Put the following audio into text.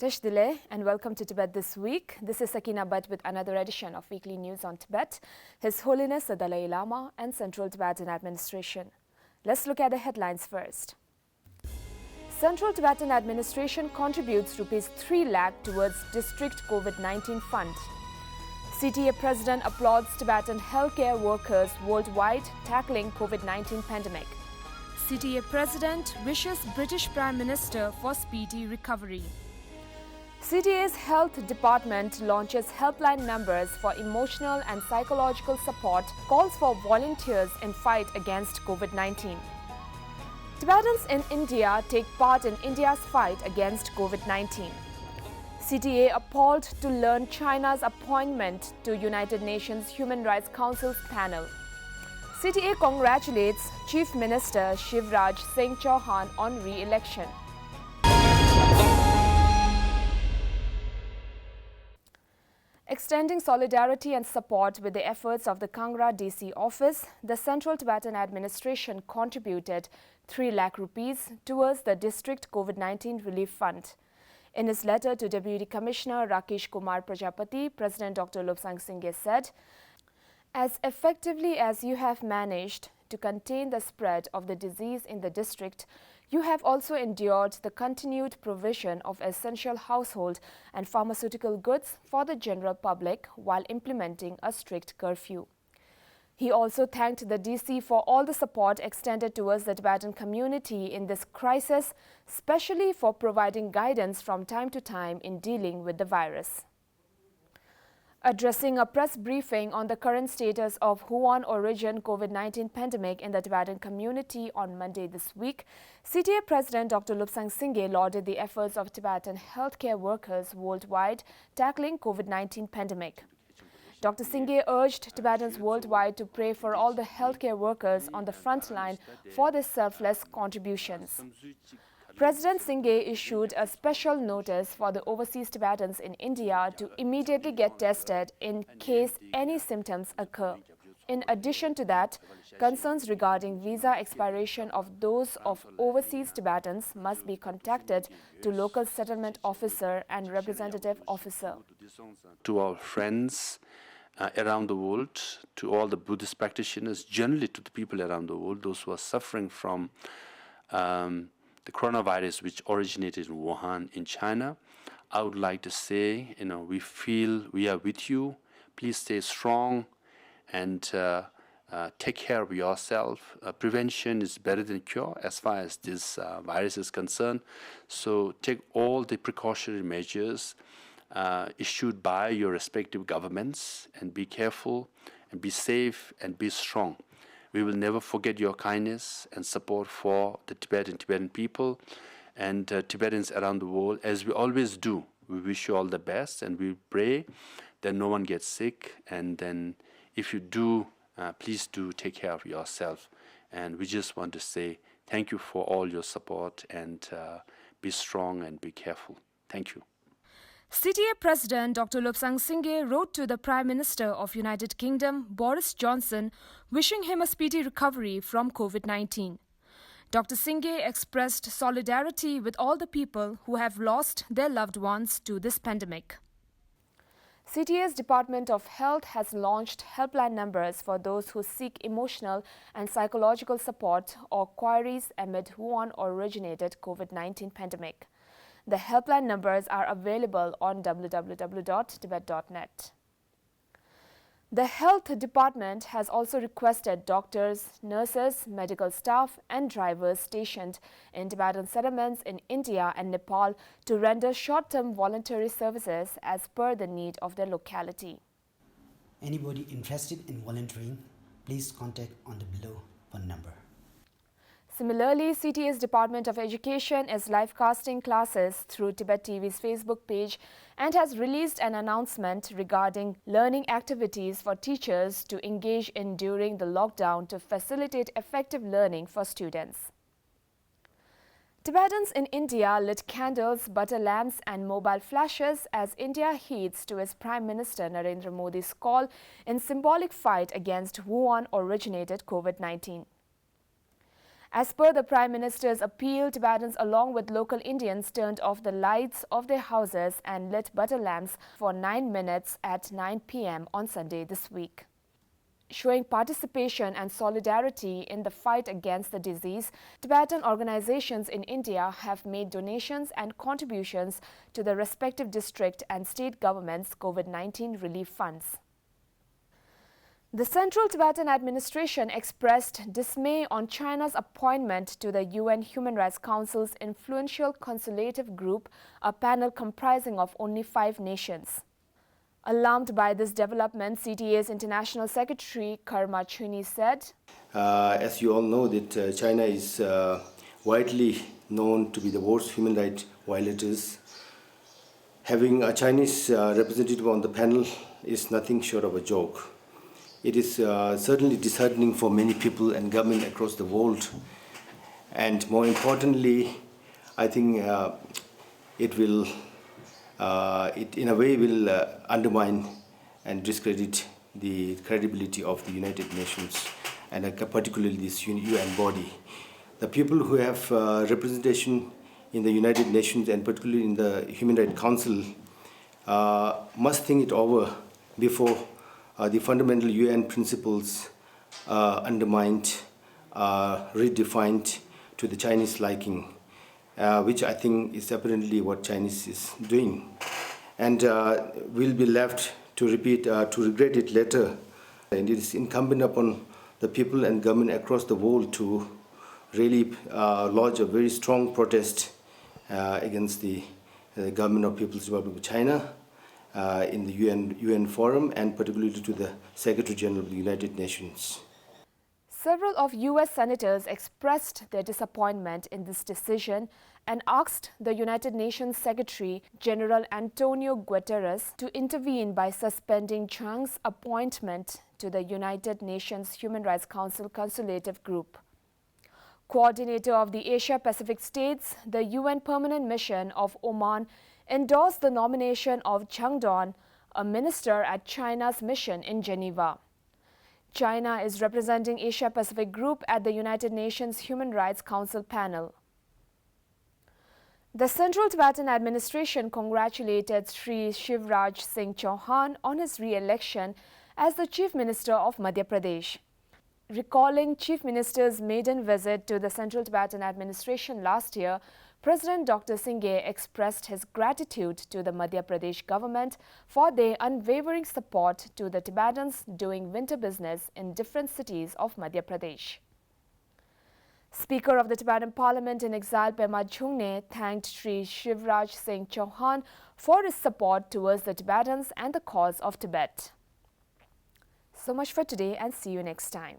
Tish Dile and welcome to Tibet This Week. This is Sakina Bhatt with another edition of Weekly News on Tibet, His Holiness the Dalai Lama and Central Tibetan Administration. Let's look at the headlines first. Central Tibetan Administration contributes Rs 3 lakh towards District COVID-19 Fund. CTA President applauds Tibetan healthcare workers worldwide tackling COVID-19 pandemic. CTA President wishes British Prime Minister for speedy recovery. CTA's Health Department launches helpline numbers for emotional and psychological support, calls for volunteers in fight against COVID-19. Tibetans in India take part in India's fight against COVID-19. CTA appalled to learn China's appointment to United Nations Human Rights Council's panel. CTA congratulates Chief Minister Shivraj Singh Chouhan on re-election. Extending solidarity and support with the efforts of the Kangra DC office, the Central Tibetan Administration contributed 3 lakh rupees towards the District COVID-19 Relief Fund. In his letter to Deputy Commissioner Rakesh Kumar Prajapati, President Dr. Lobsang Singh said, "As effectively as you have managed to contain the spread of the disease in the district, you have also endured the continued provision of essential household and pharmaceutical goods for the general public while implementing a strict curfew." He also thanked the DC for all the support extended towards the Tibetan community in this crisis, especially for providing guidance from time to time in dealing with the virus. Addressing a press briefing on the current status of Wuhan origin COVID-19 pandemic in the Tibetan community on Monday this week, CTA President Dr. Lobsang Singh lauded the efforts of Tibetan healthcare workers worldwide tackling COVID-19 pandemic. Dr. Singh urged Tibetans worldwide to pray for all the healthcare workers on the front line for their selfless contributions. President Singh issued a special notice for the overseas Tibetans in India to immediately get tested in case any symptoms occur. In addition to that, concerns regarding visa expiration of those of overseas Tibetans must be contacted to local settlement officer and representative officer. To our friends around the world, to all the Buddhist practitioners, generally to the people around the world, those who are suffering from the coronavirus which originated in Wuhan in China, I would like to say, we feel we are with you. Please stay strong and take care of yourself. Prevention is better than cure as far as this virus is concerned. So take all the precautionary measures issued by your respective governments and be careful and be safe and be strong. We will never forget your kindness and support for the Tibetan people and Tibetans around the world, as we always do. We wish you all the best and we pray that no one gets sick. And then if you do, please do take care of yourself. And we just want to say thank you for all your support and be strong and be careful. Thank you. CTA President Dr. Lobsang Singh wrote to the Prime Minister of United Kingdom, Boris Johnson, wishing him a speedy recovery from COVID-19. Dr. Singh expressed solidarity with all the people who have lost their loved ones to this pandemic. CTA's Department of Health has launched helpline numbers for those who seek emotional and psychological support or queries amid Wuhan-originated COVID-19 pandemic. The helpline numbers are available on www.tibet.net. The Health Department has also requested doctors, nurses, medical staff and drivers stationed in Tibetan settlements in India and Nepal to render short-term voluntary services as per the need of their locality. Anybody interested in volunteering, please contact on the below phone number. Similarly, CTA's Department of Education is live-casting classes through Tibettv's Facebook page and has released an announcement regarding learning activities for teachers to engage in during the lockdown to facilitate effective learning for students. Tibetans in India lit candles, butter lamps and mobile flashes as India heeds to its Prime Minister Narendra Modi's call in symbolic fight against Wuhan-originated COVID-19. As per the Prime Minister's appeal, Tibetans along with local Indians turned off the lights of their houses and lit butter lamps for 9 minutes at 9 p.m. on Sunday this week. Showing participation and solidarity in the fight against the disease, Tibetan organizations in India have made donations and contributions to the respective district and state governments' COVID-19 relief funds. The Central Tibetan Administration expressed dismay on China's appointment to the UN Human Rights Council's influential consultative group, a panel comprising of only 5 nations. Alarmed by this development, CTA's International Secretary Karma Chuni said, As you all know, that China is widely known to be the worst human rights violators. Having a Chinese representative on the panel is nothing short of a joke. It is certainly disheartening for many people and government across the world. And more importantly, I think it in a way will undermine and discredit the credibility of the United Nations and particularly this UN body. The people who have representation in the United Nations and particularly in the Human Rights Council must think it over before the fundamental UN principles undermined, redefined to the Chinese liking, which I think is apparently what Chinese is doing. And we'll be left to regret it later. And it is incumbent upon the people and government across the world to really lodge a very strong protest against the government of People's Republic of China in the UN forum and particularly to the Secretary General of the United Nations. Several of U.S. senators expressed their disappointment in this decision and asked the United Nations Secretary General Antonio Guterres to intervene by suspending Chiang's appointment to the United Nations Human Rights Council consultative group. Coordinator of the Asia-Pacific states, the UN Permanent Mission of Oman endorsed the nomination of Chang Don, a minister at China's mission in Geneva. China is representing Asia-Pacific Group at the United Nations Human Rights Council panel. The Central Tibetan Administration congratulated Sri Shivraj Singh Chouhan on his re-election as the Chief Minister of Madhya Pradesh. Recalling Chief Minister's maiden visit to the Central Tibetan Administration last year, President Dr. Singh expressed his gratitude to the Madhya Pradesh government for their unwavering support to the Tibetans doing winter business in different cities of Madhya Pradesh. Speaker of the Tibetan Parliament in exile Pema Chungne thanked Sri Shivraj Singh Chouhan for his support towards the Tibetans and the cause of Tibet. So much for today and see you next time.